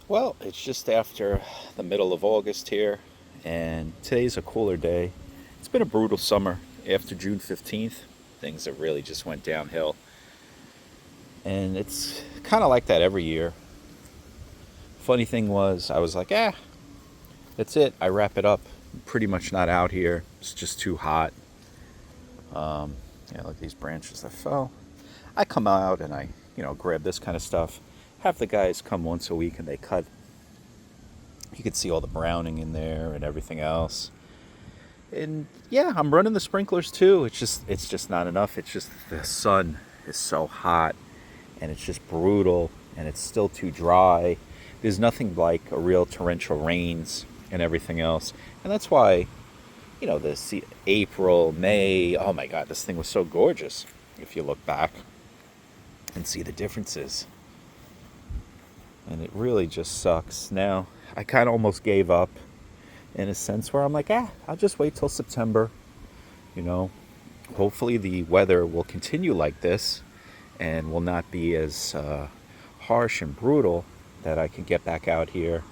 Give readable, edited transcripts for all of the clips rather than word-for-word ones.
Well, it's just after the middle of August here, and today's a cooler day. It's been a brutal summer. After June 15th, things have really just went downhill. And it's kind of like that every year. Funny thing was, I was like, that's it. I wrap it up. I'm pretty much not out here. It's just too hot. Yeah, look at these branches that fell. I come out and I grab this kind of stuff. Have the guys come once a week and they cut. You can see all the browning in there and everything else. And yeah, I'm running the sprinklers too. It's just not enough. It's just the sun is so hot and it's just brutal and it's still too dry. There's nothing like a real torrential rains and everything else. And that's why, this April, May, oh my God, this thing was so gorgeous. If you look back and see the differences. And it really just sucks. Now, I kind of almost gave up in a sense where I'm like, I'll just wait till September. You know, hopefully the weather will continue like this and will not be as harsh and brutal that I can get back out here.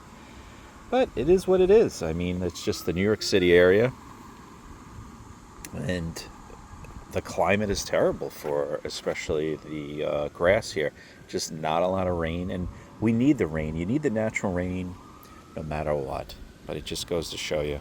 But it is what it is. I mean, it's just the New York City area. And the climate is terrible for especially the grass here. Just not a lot of rain. And we need the rain. You need the natural rain no matter what. But it just goes to show you